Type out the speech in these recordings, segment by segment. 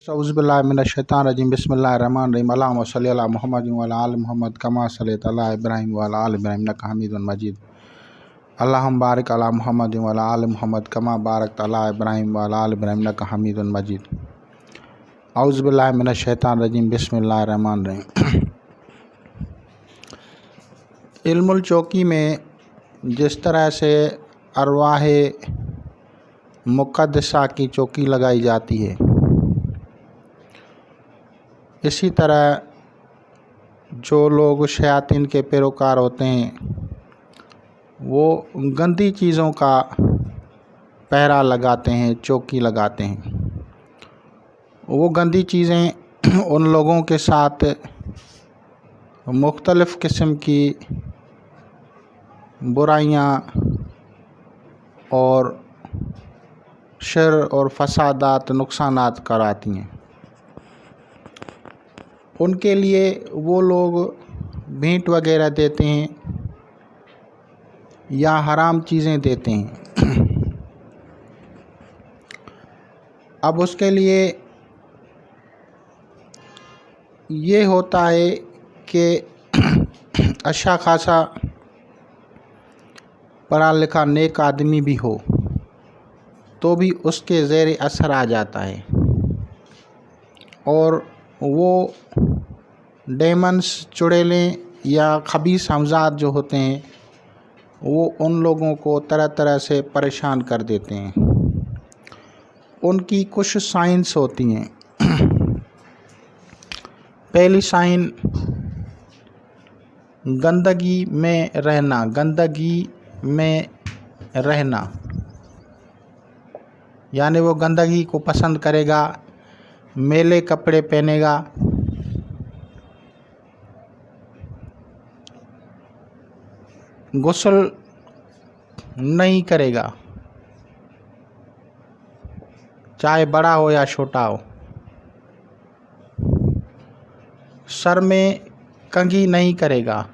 औज़ुबिल्लाहिमिनश्शैतानिर्रजीम बिस्मिल्लाहिर्रहमानिर्रहीम अल्लाहुम्मा सल्लि अला मुहम्मदिन व अला आलि मुहम्मद कमा सल्लैता अला इब्राहीम व अला आलि इब्राहीम इन्नका हमीदुम मजीद। अल्लाहुम्मा बारिक अला मुहम्मदिन व अला आलि मुहम्मद कमा बारकता अला इब्राहीम व अला आलि इब्राहीम इन्नका हमीदुम मजीद। औज़ुबिल्लाहिमिनश्शैतानिर्रजीम बिस्मिल्लाहिर्रहमानिर्रहीम। इल्मुल चौकी में जिस तरह से अरवाहे मुक़द्दसा की चौकी लगाई जाती है, इसी तरह जो लोग शयातीन के पैरोकार होते हैं वो गंदी चीज़ों का पहरा लगाते हैं, चौकी लगाते हैं। वो गंदी चीज़ें उन लोगों के साथ मुख्तलिफ़ किस्म की बुराइयां और शर और फसादात नुकसानात कराती हैं। उनके लिए वो लोग भेंट वगैरह देते हैं या हराम चीज़ें देते हैं। अब उसके लिए ये होता है कि अच्छा खासा पढ़ा लिखा नेक आदमी भी हो तो भी उसके ज़ेर असर आ जाता है और वो डेमन्स, चुड़ैलें या खबीस हमज़ात जो होते हैं वो उन लोगों को तरह तरह से परेशान कर देते हैं। उनकी कुछ साइंस होती हैं। पहली साइन गंदगी में रहना, गंदगी में रहना यानी वो गंदगी को पसंद करेगा, मैले कपड़े पहनेगा, गुस्ल नहीं करेगा, चाहे बड़ा हो या छोटा हो, सर में कंघी नहीं करेगा,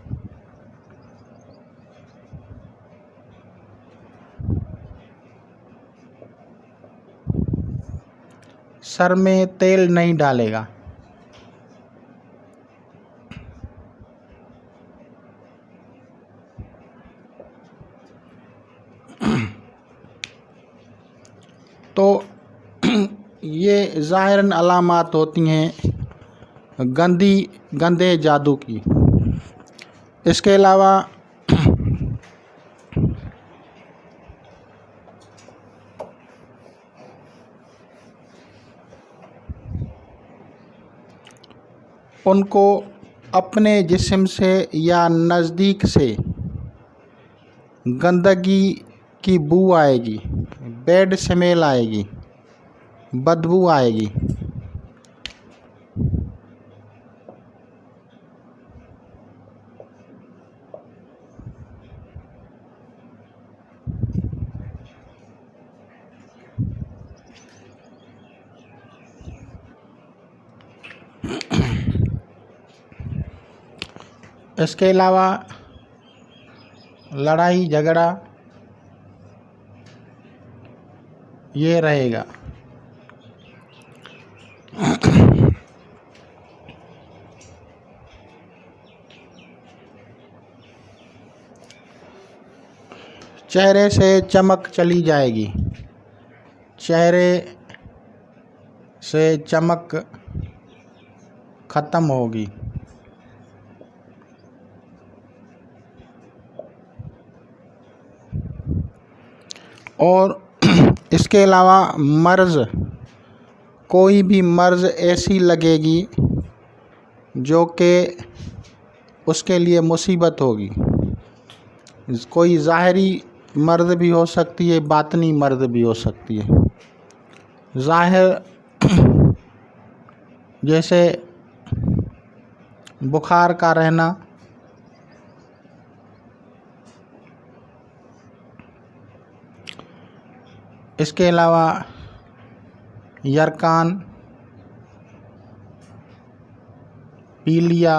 सर में तेल नहीं डालेगा, तो ये ज़ाहिरन अलामात होती हैं गंदे जादू की। इसके अलावा उनको अपने जिस्म से या नज़दीक से गंदगी की बू आएगी, बैड स्मेल आएगी, बदबू आएगी। इसके अलावा लड़ाई झगड़ा ये रहेगा। चेहरे से चमक चली जाएगी, चेहरे से चमक ख़त्म होगी। और इसके अलावा मर्ज़, कोई भी मर्ज़ ऐसी लगेगी जो कि उसके लिए मुसीबत होगी। कोई ज़ाहिरी मर्ज़ भी हो सकती है, बातनी मर्ज़ भी हो सकती है। ज़ाहिर जैसे बुखार का रहना, इसके अलावा यरकान, पीलिया,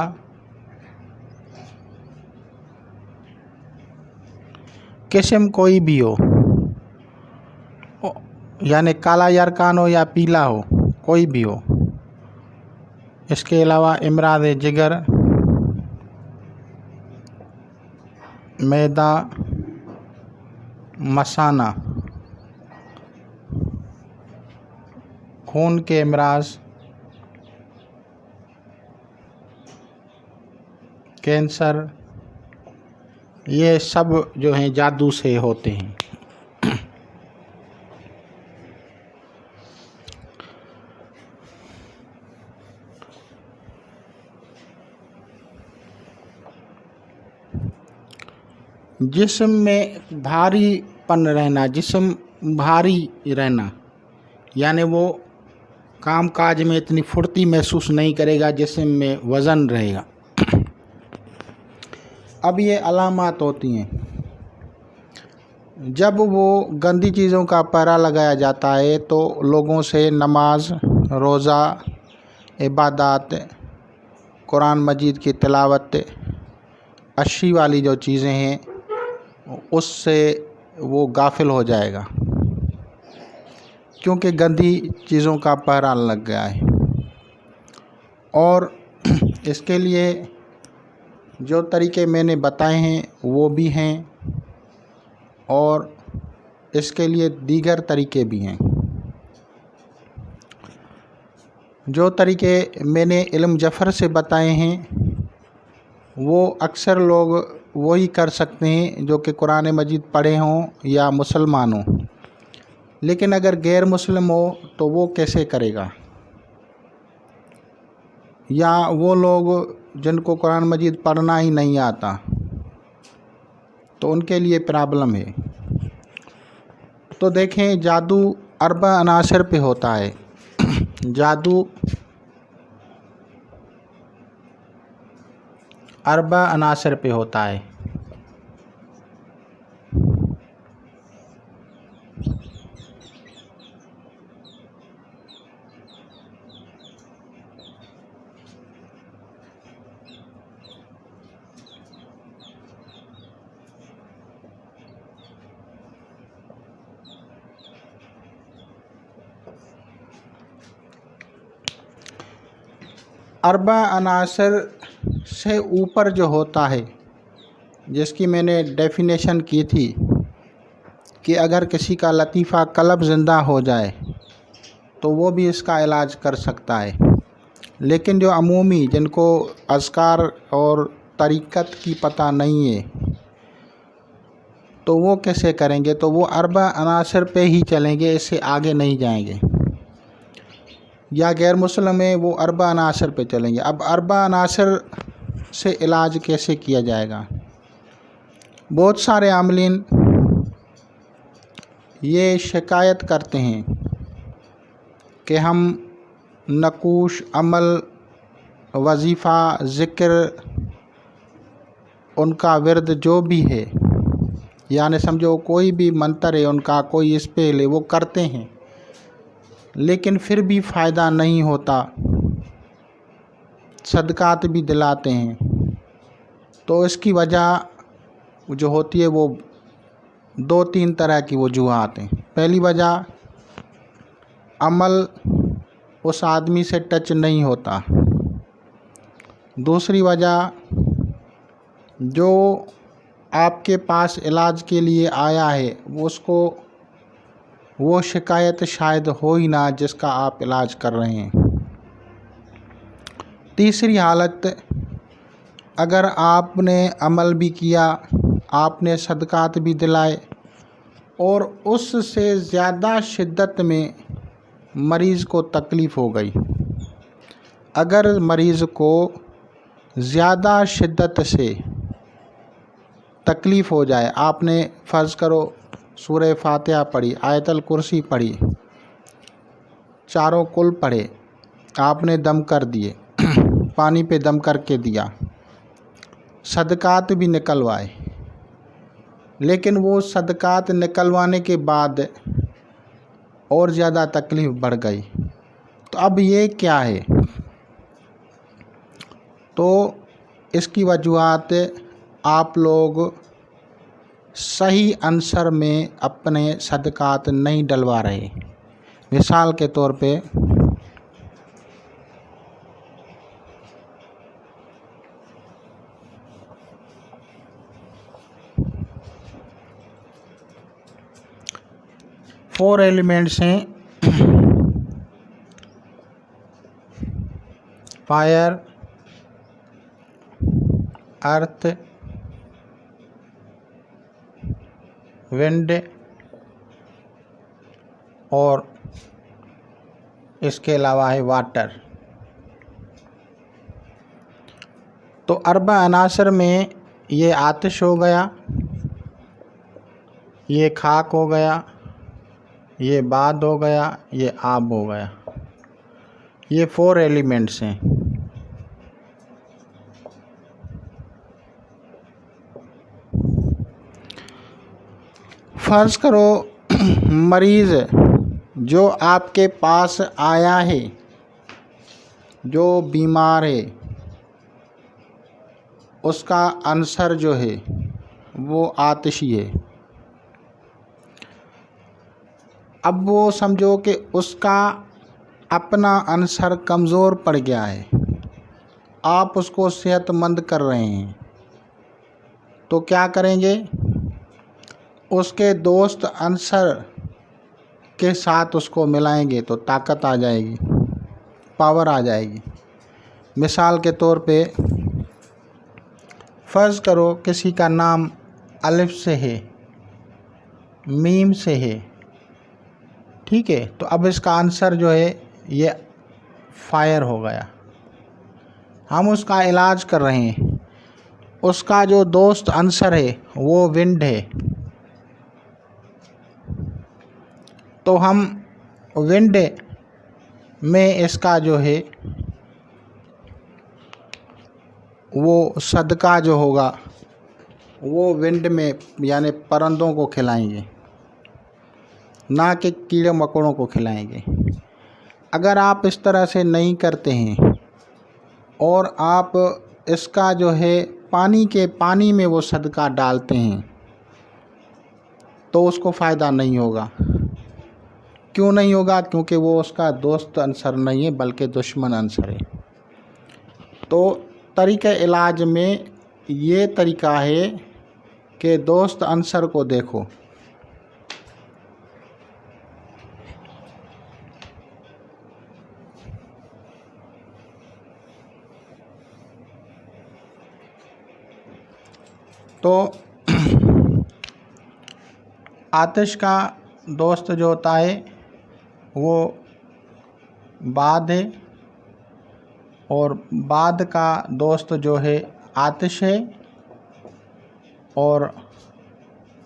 किस्म कोई भी हो, यानी काला यरकान हो या पीला हो, कोई भी हो, इसके अलावा इमराद जिगर, मैदा, मसाना, खून के अमराज, कैंसर, ये सब जो हैं जादू से होते हैं। जिस्म में भारीपन रहना, जिस्म भारी रहना, यानी वो काम काज में इतनी फुर्ती महसूस नहीं करेगा, जिस्म में वज़न रहेगा। अब ये अलामात होती हैं जब वो गंदी चीज़ों का पहरा लगाया जाता है, तो लोगों से नमाज, रोज़ा, इबादत, कुरान मजीद की तिलावत, अच्छी वाली जो चीज़ें हैं उससे वो गाफिल हो जाएगा, क्योंकि गंदी चीज़ों का पहरा लग गया है। और इसके लिए जो तरीके मैंने बताए हैं वो भी हैं, और इसके लिए दीगर तरीके भी हैं। जो तरीके मैंने इल्म जफ़र से बताए हैं वो अक्सर लोग वही कर सकते हैं जो कि कुरान मजीद पढ़े हों या मुसलमान हों, लेकिन अगर गैर मुस्लिम हो तो वो कैसे करेगा? या वो लोग जिनको कुरान मजीद पढ़ना ही नहीं आता, तो उनके लिए प्रॉब्लम है। तो देखें, जादू अरबा अनासर पे होता है। जादू अरबा अनासर पे होता है। अरबा अनासर से ऊपर जो होता है, जिसकी मैंने डेफिनेशन की थी कि अगर किसी का लतीफ़ा कल्ब ज़िंदा हो जाए तो वो भी इसका इलाज कर सकता है, लेकिन जो अमूमी जिनको अज़कार और तरीक़त की पता नहीं है तो वो कैसे करेंगे? तो वो अरबा अनासर पे ही चलेंगे, इससे आगे नहीं जाएंगे। या गैर मुस्लिम है वो अरबा अनासर पे चलेंगे। अब अरबा अनासर से इलाज कैसे किया जाएगा? बहुत सारे आमलीन ये शिकायत करते हैं कि हम नकूश, अमल, वजीफ़ा, ज़िक्र, उनका विर्द जो भी है, यानी समझो कोई भी मंत्र है उनका, कोई स्पेल है, वो करते हैं, लेकिन फिर भी फ़ायदा नहीं होता। सदकात भी दिलाते हैं। तो इसकी वजह जो होती है वो 2-3 तरह की वजूहात हैं। पहली वजह, अमल उस आदमी से टच नहीं होता। दूसरी वजह, जो आपके पास इलाज के लिए आया है उसको वो शिकायत शायद हो ही ना जिसका आप इलाज कर रहे हैं। तीसरी हालत, अगर आपने अमल भी किया, आपने सदकात भी दिलाए और उससे ज़्यादा शिद्दत में मरीज़ को तकलीफ़ हो गई, अगर मरीज़ को ज़्यादा शिद्दत से तकलीफ़ हो जाए, आपने फ़र्ज़ करो सूरह फातिहा पढ़ी, आयतल कुर्सी पढ़ी, चारों कुल पढ़े, आपने दम कर दिए, पानी पे दम करके दिया, सदकात भी निकलवाए, लेकिन वो सदकात निकलवाने के बाद और ज़्यादा तकलीफ़ बढ़ गई, तो अब ये क्या है? तो इसकी वजूहात आप लोग सही अंसर में अपने सदकात नहीं डलवा रहे। मिसाल के तौर पे 4 एलिमेंट्स हैं, फायर, अर्थ, विंड और इसके अलावा है वाटर। तो अर्बा अनासर में ये आतिश हो गया, ये खाक हो गया, ये बाद हो गया, ये आब हो गया। ये 4 एलिमेंट्स हैं। फर्ज करो मरीज़ जो आपके पास आया है, जो बीमार है, उसका आंसर जो है वो आतिशी है। अब वो समझो कि उसका अपना आंसर कमज़ोर पड़ गया है, आप उसको सेहतमंद कर रहे हैं, तो क्या करेंगे? उसके दोस्त आंसर के साथ उसको मिलाएंगे तो ताकत आ जाएगी, पावर आ जाएगी। मिसाल के तौर पे फ़र्ज़ करो किसी का नाम अलिफ से है, मीम से है, ठीक है, तो अब इसका आंसर जो है ये फायर हो गया। हम उसका इलाज कर रहे हैं, उसका जो दोस्त आंसर है वो विंड है, तो हम विंड में इसका जो है वो सदका जो होगा वो विंड में यानी परिंदों को खिलाएंगे, ना कि कीड़े मकोड़ों को खिलाएंगे। अगर आप इस तरह से नहीं करते हैं और आप इसका जो है पानी में वो सदका डालते हैं तो उसको फ़ायदा नहीं होगा। क्यों नहीं होगा? क्योंकि वो उसका दोस्त आंसर नहीं है बल्कि दुश्मन आंसर है। तो तरीक़े इलाज में ये तरीका है कि दोस्त आंसर को देखो। तो आतिश का दोस्त जो होता है वो बाद है, और बाद का दोस्त जो है आतिश है, और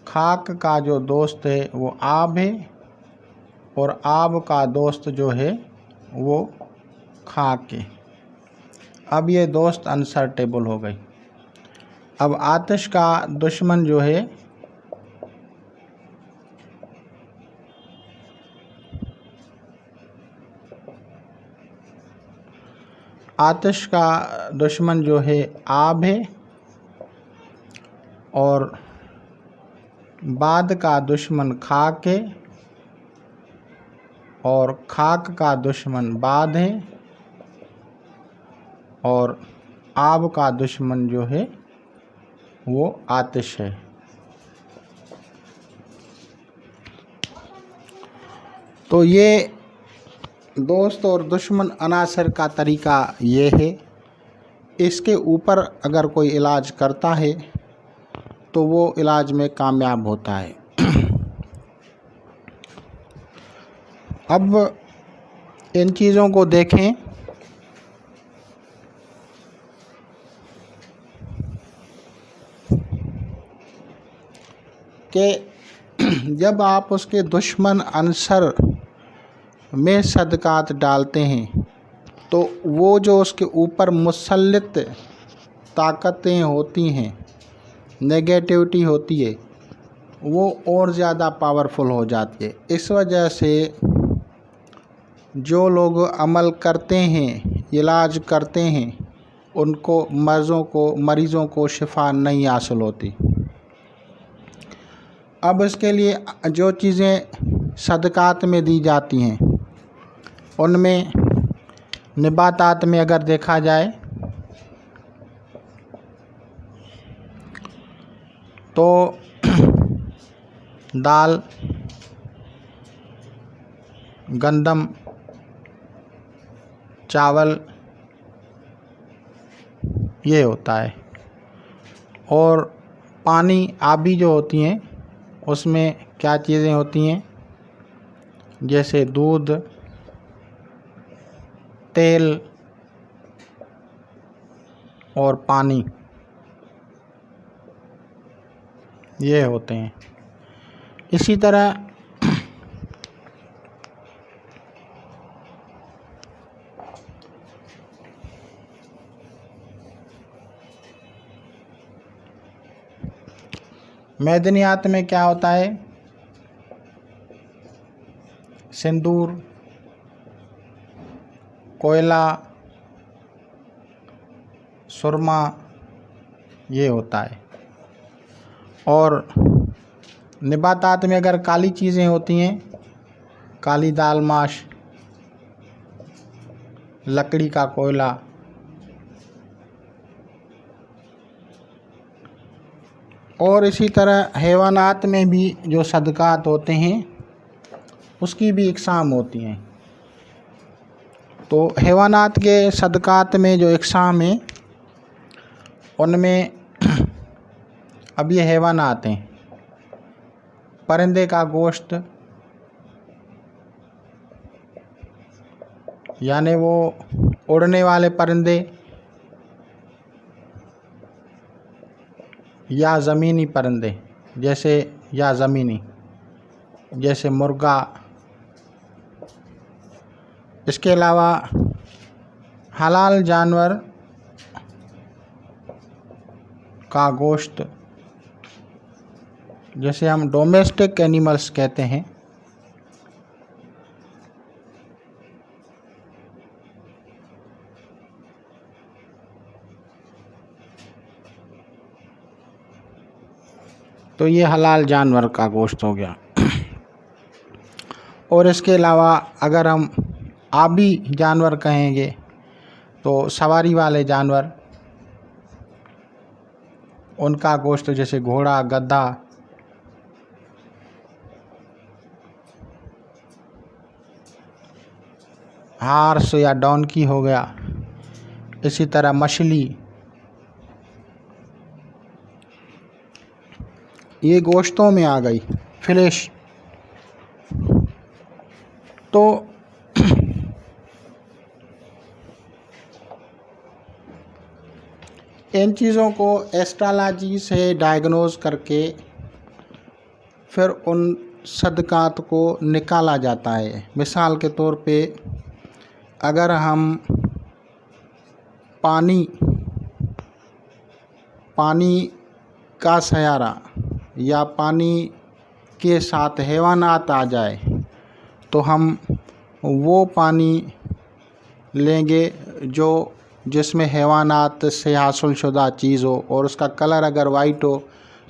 खाक का जो दोस्त है वो आब है, और आब का दोस्त जो है वो खाक है। अब ये दोस्त अनसर्टेबल हो गई। अब आतिश का दुश्मन जो है आब है, और बाद का दुश्मन खाक है, और खाक का दुश्मन बाद है, और आब का दुश्मन जो है वो आतिश है। तो ये दोस्त और दुश्मन अनासर का तरीका ये है। इसके ऊपर अगर कोई इलाज करता है तो वो इलाज में कामयाब होता है। अब इन चीज़ों को देखें कि जब आप उसके दुश्मन आंसर में सदकात डालते हैं तो वो जो उसके ऊपर मुसल्लित ताकतें होती हैं, नेगेटिविटी होती है, वो और ज़्यादा पावरफुल हो जाती है। इस वजह से जो लोग अमल करते हैं, इलाज करते हैं, उनको मरीज़ों को शिफा नहीं हासिल होती। अब इसके लिए जो चीज़ें सदकात में दी जाती हैं उनमें निबातात में अगर देखा जाए तो दाल, गंदम, चावल, ये होता है। और पानी, आबी जो होती हैं उसमें क्या चीज़ें होती हैं, जैसे दूध, तेल और पानी, ये होते हैं। इसी तरह मैदनियात में क्या होता है, सिंदूर, कोयला, सुरमा, ये होता है। और निबातात में अगर काली चीज़ें होती हैं, काली दाल, माश, लकड़ी का कोयला, और इसी तरह हैवानात में भी जो सदक़ात होते हैं उसकी भी इक़साम होती हैं। तो हैवानात के सदक़ात में जो इक़साम है उनमें अब ये हैवानात हैं, परिंदे का गोश्त, यानी वो उड़ने वाले परिंदे या ज़मीनी परिंदे जैसे मुर्गा। इसके अलावा हलाल जानवर का गोश्त, जैसे हम डोमेस्टिक एनिमल्स कहते हैं, तो ये हलाल जानवर का गोश्त हो गया। और इसके अलावा अगर हम आबी जानवर कहेंगे तो सवारी वाले जानवर, उनका गोश्त जैसे घोड़ा, गधा, हार्स या डोंकी हो गया। इसी तरह मछली, ये गोश्तों में आ गई, फिश। तो इन चीज़ों को एस्ट्रोलॉजी से डायग्नोज करके फिर उन सदक़ात को निकाला जाता है। मिसाल के तौर पे अगर हम पानी का सयारा या पानी के साथ हैवानात आ जाए तो हम वो पानी लेंगे जिसमें हैवानात से हासिल शुदा चीज़ हो, और उसका कलर अगर वाइट हो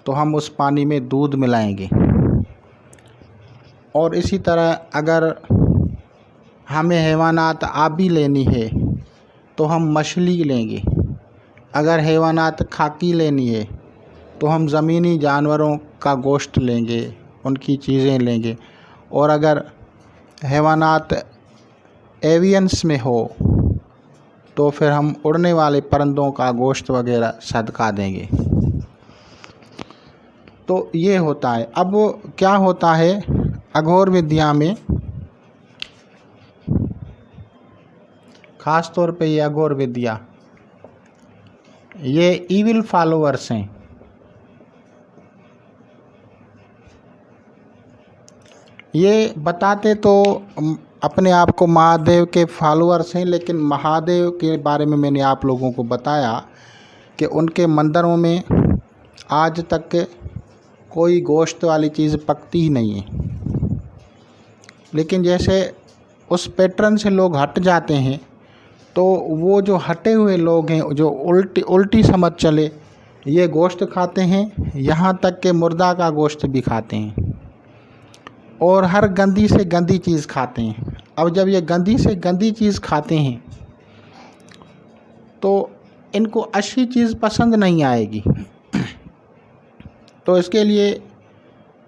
तो हम उस पानी में दूध मिलाएंगे। और इसी तरह अगर हमें हैवानात आबी लेनी है तो हम मछली लेंगे। अगर हैवानात खाकी लेनी है तो हम ज़मीनी जानवरों का गोश्त लेंगे, उनकी चीज़ें लेंगे। और अगर हैवानात एवियंस में हो तो फिर हम उड़ने वाले परिंदों का गोश्त वगैरह सदका देंगे। तो ये होता है। अब क्या होता है, अघोर विद्या में ख़ास तौर पे ये अघोर विद्या, ये ईविल फॉलोअर्स हैं। ये बताते तो अपने आप को महादेव के फॉलोअर्स हैं, लेकिन महादेव के बारे में मैंने आप लोगों को बताया कि उनके मंदिरों में आज तक के कोई गोश्त वाली चीज़ पकती ही नहीं है। लेकिन जैसे उस पैटर्न से लोग हट जाते हैं तो वो जो हटे हुए लोग हैं, जो उल्टी समझ चले, ये गोश्त खाते हैं, यहाँ तक के मुर्दा का गोश्त भी खाते हैं और हर गंदी से गंदी चीज़ खाते हैं। अब जब ये गंदी से गंदी चीज़ खाते हैं तो इनको अच्छी चीज़ पसंद नहीं आएगी। तो इसके लिए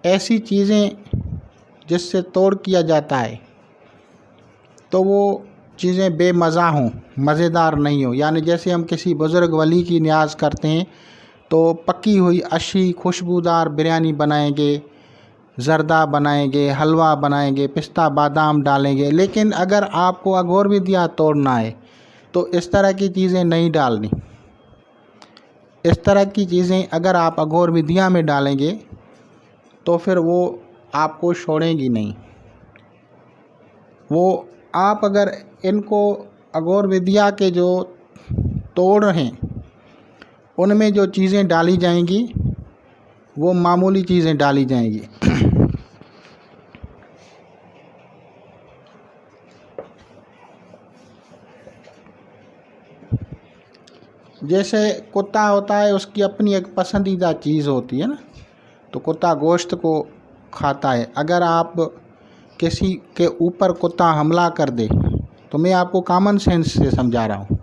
ऐसी चीज़ें जिससे तोड़ किया जाता है, तो वो चीज़ें बेमज़ा हों, मज़ेदार नहीं हो। यानी जैसे हम किसी बुज़ुर्ग वली की न्याज़ करते हैं तो पकी हुई अच्छी खुशबूदार बिरयानी बनाएंगे, ज़र्दा बनाएंगे, हलवा बनाएंगे, पिस्ता बादाम डालेंगे। लेकिन अगर आपको अघोर विधियाँ तोड़ना है तो इस तरह की चीज़ें नहीं डालनी। इस तरह की चीज़ें अगर आप अघोर विधियाँ में डालेंगे तो फिर वो आपको छोड़ेंगी नहीं। वो आप अगर इनको अघोर विधिया के जो तोड़ हैं उनमें जो चीज़ें डाली जाएंगी वो मामूली चीज़ें डाली जाएंगी। जैसे कुत्ता होता है, उसकी अपनी एक पसंदीदा चीज़ होती है ना, तो कुत्ता गोश्त को खाता है। अगर आप किसी के ऊपर कुत्ता हमला कर दे, तो मैं आपको कॉमन सेंस से समझा रहा हूँ,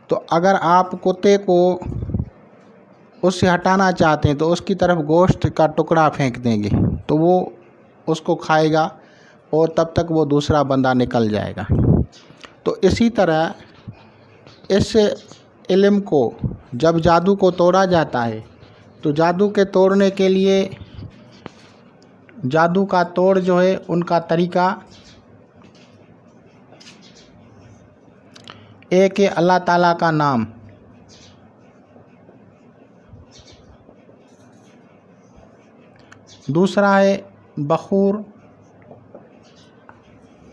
तो अगर आप कुत्ते को उससे हटाना चाहते हैं तो उसकी तरफ गोश्त का टुकड़ा फेंक देंगे तो वो उसको खाएगा और तब तक वो दूसरा बंदा निकल जाएगा। तो इसी तरह इस इल्म को जब जादू को तोड़ा जाता है तो जादू के तोड़ने के लिए जादू का तोड़ जो है उनका तरीका एक है अल्लाह ताला का नाम, दूसरा है बखूर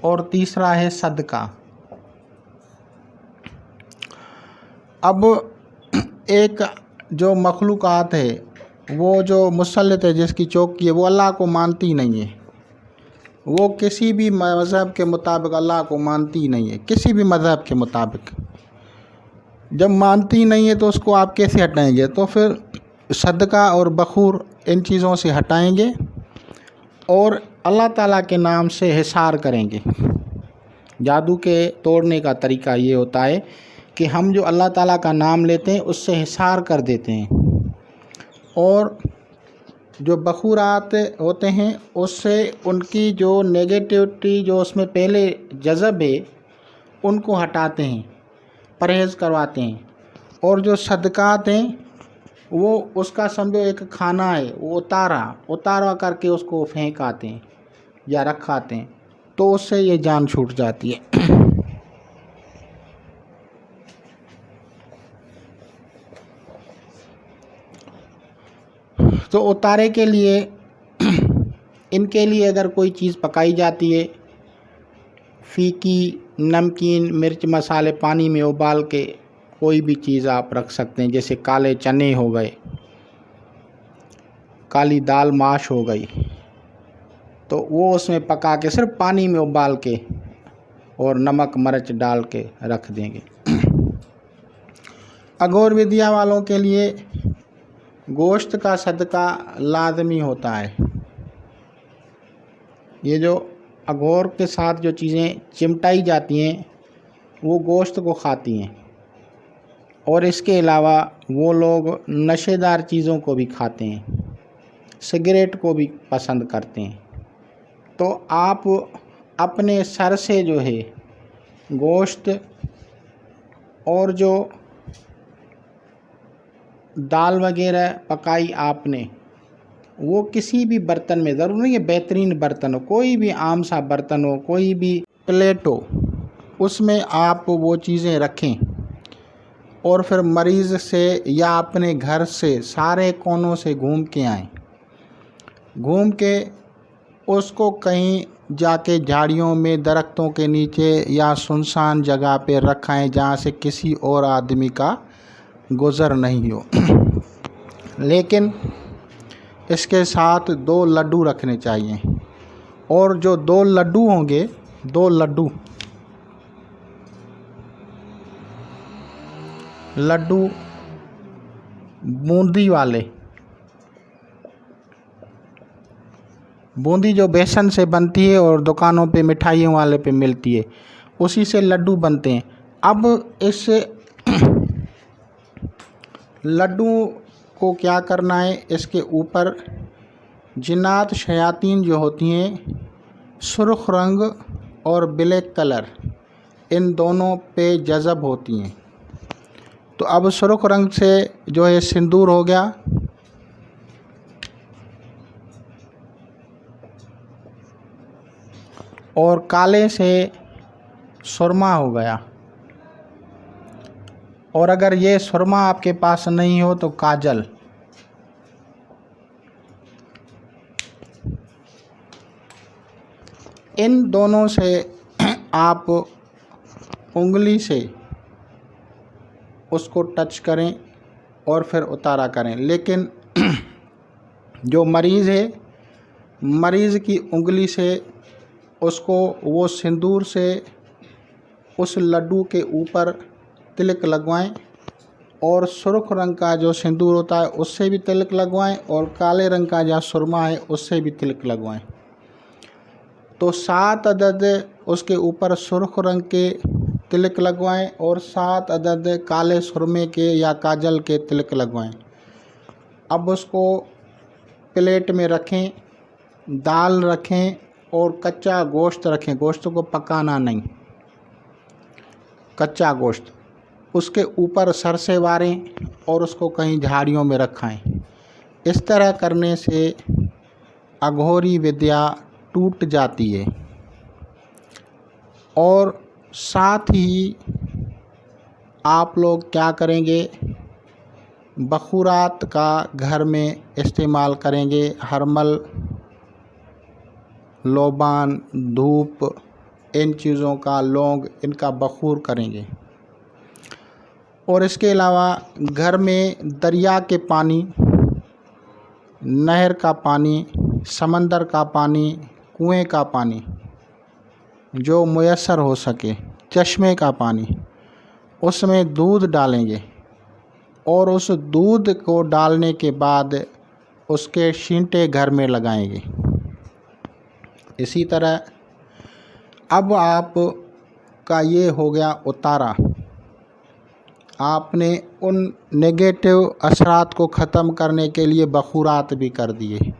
और तीसरा है सदका। अब एक जो मखलूक़ात है, वो जो मुसल्लत है, जिसकी चौकी है, वो अल्लाह को मानती नहीं है। वो किसी भी मज़हब के मुताबिक अल्लाह को मानती नहीं है, किसी भी मज़हब के मुताबिक। जब मानती नहीं है तो उसको आप कैसे हटाएंगे? तो फिर सदका और बखूर इन चीज़ों से हटाएंगे और अल्लाह ताला के नाम से हिसार करेंगे। जादू के तोड़ने का तरीका ये होता है कि हम जो अल्लाह ताला का नाम लेते हैं उससे हिसार कर देते हैं, और जो बखूरात होते हैं उससे उनकी जो नेगेटिविटी जो उसमें पहले जज़ब है उनको हटाते हैं, परहेज़ करवाते हैं। और जो सदकात हैं वो उसका समझो एक खाना है, वो उतारा करके उसको फेंक आते हैं या रखाते हैं, तो उससे ये जान छूट जाती है। तो उतारे के लिए इनके लिए अगर कोई चीज़ पकाई जाती है, फीकी, नमकीन, मिर्च मसाले पानी में उबाल के कोई भी चीज़ आप रख सकते हैं, जैसे काले चने हो गए, काली दाल माश हो गई, तो वो उसमें पका के सिर्फ पानी में उबाल के और नमक मिर्च डाल के रख देंगे। अघोर विद्या वालों के लिए गोश्त का सदका लाजमी होता है। ये जो अघोर के साथ जो चीज़ें चिमटाई जाती हैं वो गोश्त को खाती हैं, और इसके अलावा वो लोग नशेदार चीज़ों को भी खाते हैं, सिगरेट को भी पसंद करते हैं। तो आप अपने सर से जो है गोश्त और जो दाल वगैरह पकाई आपने, वो किसी भी बर्तन में, ज़रूर नहीं है बेहतरीन बर्तन हो, कोई भी आम सा बर्तन हो, कोई भी प्लेट हो, उसमें आप वो चीज़ें रखें और फिर मरीज़ से या अपने घर से सारे कोनों से घूम के आएँ। घूम के उसको कहीं जाके झाड़ियों में, दरख्तों के नीचे या सुनसान जगह पे रखाएं जहाँ से किसी और आदमी का गुज़र नहीं हो। लेकिन इसके साथ 2 लड्डू रखने चाहिए, और जो 2 लड्डू होंगे, 2 लड्डू बूंदी वाले, बूंदी जो बेसन से बनती है और दुकानों पे मिठाइयों वाले पे मिलती है, उसी से लड्डू बनते हैं। अब इस लड्डू को क्या करना है, इसके ऊपर जिन्नात शयातीन जो होती हैं सुर्ख रंग और ब्लैक कलर इन दोनों पे जज़ब होती हैं। तो अब सुर्ख रंग से जो है सिंदूर हो गया, और काले से सुरमा हो गया, और अगर ये सुरमा आपके पास नहीं हो तो काजल। इन दोनों से आप उंगली से उसको टच करें और फिर उतारा करें। लेकिन जो मरीज़ है, मरीज़ की उंगली से उसको वो सिंदूर से उस लड्डू के ऊपर तिलक लगवाएं, और सुर्ख रंग का जो सिंदूर होता है उससे भी तिलक लगवाएं, और काले रंग का जो सुरमा है उससे भी तिलक लगवाएं। तो 7 अदद उसके ऊपर सुर्ख रंग के तिलक लगवाएं और 7 अदद काले सुरमे के या काजल के तिलक लगवाएं। अब उसको प्लेट में रखें, दाल रखें और कच्चा गोश्त रखें। गोश्त को पकाना नहीं, कच्चा गोश्त उसके ऊपर सर से वारें और उसको कहीं झाड़ियों में रखाएं। इस तरह करने से अघोरी विद्या टूट जाती है। और साथ ही आप लोग क्या करेंगे, बखूरात का घर में इस्तेमाल करेंगे। हरमल, लोबान, धूप, इन चीज़ों का, लौंग, इनका बखूर करेंगे। और इसके अलावा घर में दरिया के पानी, नहर का पानी, समंदर का पानी, कुएं का पानी जो मुयस्सर हो सके, चश्मे का पानी, उसमें दूध डालेंगे और उस दूध को डालने के बाद उसके छींटे घर में लगाएंगे। इसी तरह अब आप का ये हो गया उतारा। आपने उन नेगेटिव असरात को ख़त्म करने के लिए बखूरात भी कर दिए,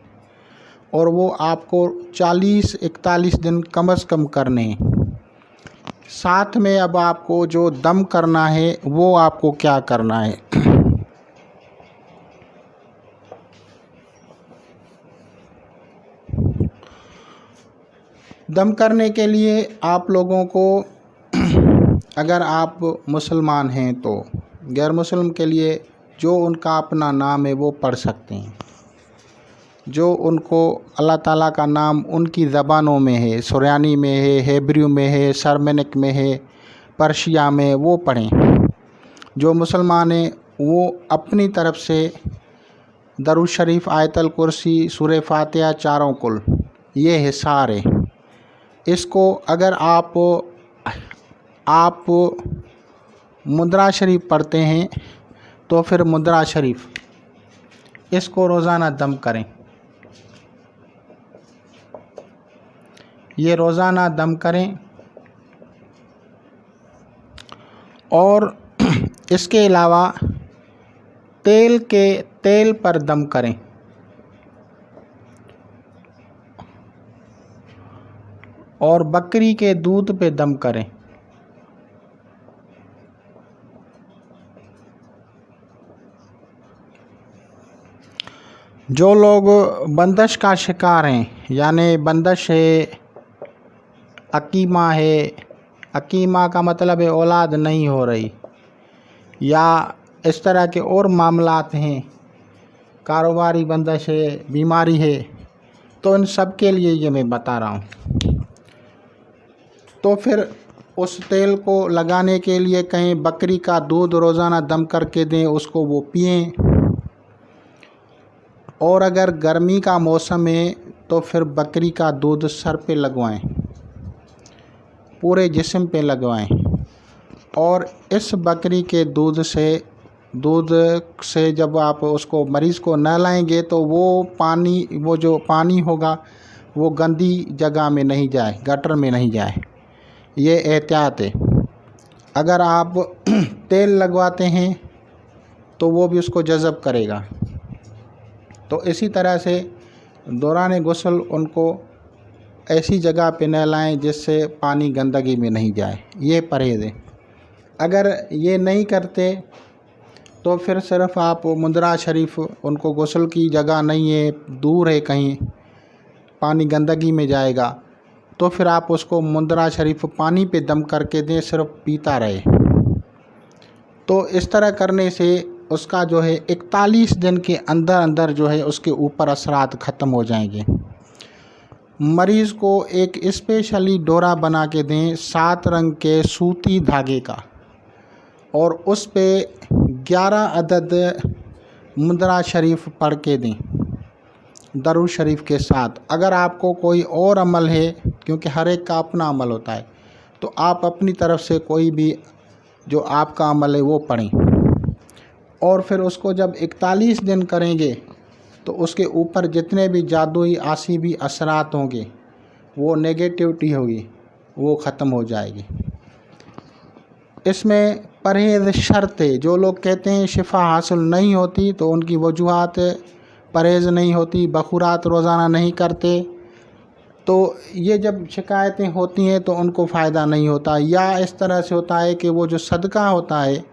और वो आपको 40-41 दिन कम से कम करने हैं। साथ में अब आपको जो दम करना है वो आपको क्या करना है। दम करने के लिए आप लोगों को, अगर आप मुसलमान हैं तो गैर मुस्लिम के लिए जो उनका अपना नाम है वो पढ़ सकते हैं। जो उनको अल्लाह ताला का नाम उनकी ज़बानों में है, सुरयानी में है, हेब्रू में है, सरमनिक में है, पर्शिया में, वो पढ़ें। जो मुसलमान हैं वो अपनी तरफ से दरूद शरीफ, आयतल कुर्सी, सूरह फातिहा, चारों कुल, ये है सारे। इसको अगर आप मुद्रा शरीफ पढ़ते हैं तो फिर मुद्रा शरीफ, इसको रोज़ाना दम करें। ये रोज़ाना दम करें। और इसके अलावा तेल पर दम करें। और बकरी के दूध पे दम करें। जो लोग बंदिश का शिकार हैं, यानी बंदिश है, अकीमा है, अकीमा का मतलब है औलाद नहीं हो रही, या इस तरह के और मामलात हैं, कारोबारी बंदिश है, बीमारी है, तो इन सब के लिए ये मैं बता रहा हूँ। तो फिर उस तेल को लगाने के लिए कहीं बकरी का दूध रोज़ाना दम करके दें, उसको वो पिएं। और अगर गर्मी का मौसम है तो फिर बकरी का दूध सर पे लगवाएं, पूरे जिस्म पे लगवाएं। और इस बकरी के दूध से जब आप उसको मरीज़ को नहलाएंगे तो वो जो पानी होगा वो गंदी जगह में नहीं जाए, गटर में नहीं जाए। ये एहतियात है। अगर आप तेल लगवाते हैं तो वो भी उसको जज़ब करेगा। तो इसी तरह से दौरान गुस्ल उनको ऐसी जगह पे नहलाएं जिससे पानी गंदगी में नहीं जाए, ये परहेज़ है। अगर ये नहीं करते तो फिर सिर्फ़ आप मुंद्रा शरीफ, उनको गुस्ल की जगह नहीं है, दूर है कहीं, पानी गंदगी में जाएगा, तो फिर आप उसको मुंद्रा शरीफ पानी पे दम करके दें, सिर्फ पीता रहे। तो इस तरह करने से उसका जो है 41 दिन के अंदर अंदर जो है उसके ऊपर असरात ख़त्म हो जाएंगे। मरीज़ को एक स्पेशली डोरा बना के दें 7 रंग के सूती धागे का, और उस पे 11 अदद मुंद्रा शरीफ पढ़ के दें दरूद शरीफ के साथ। अगर आपको कोई और अमल है, क्योंकि हर एक का अपना अमल होता है, तो आप अपनी तरफ से कोई भी जो आपका अमल है वो पढ़ें, और फिर उसको जब 41 दिन करेंगे तो उसके ऊपर जितने भी जादुई आसिबी असरात होंगे, वो नेगेटिविटी होगी, वो ख़त्म हो जाएगी। इसमें परहेज़ शर्त है। जो लोग कहते हैं शिफा हासिल नहीं होती, तो उनकी वजूहात परहेज़ नहीं होती, बखुरात रोज़ाना नहीं करते, तो ये जब शिकायतें होती हैं तो उनको फ़ायदा नहीं होता। या इस तरह से होता है कि वो जो सदका होता है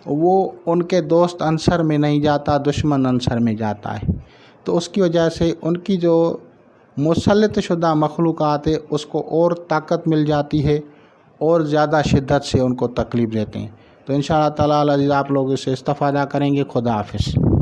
वो उनके दोस्त अंसर में नहीं जाता, दुश्मन अंसर में जाता है, तो उसकी वजह से उनकी जो मुसल्लत शुदा मखलूक़ात है उसको और ताकत मिल जाती है और ज़्यादा शिद्दत से उनको तकलीफ़ देते हैं। तो इंशाअल्लाह ताला आप लोग इससे इस्तिफ़ादा करेंगे। खुदा हाफ़िज़।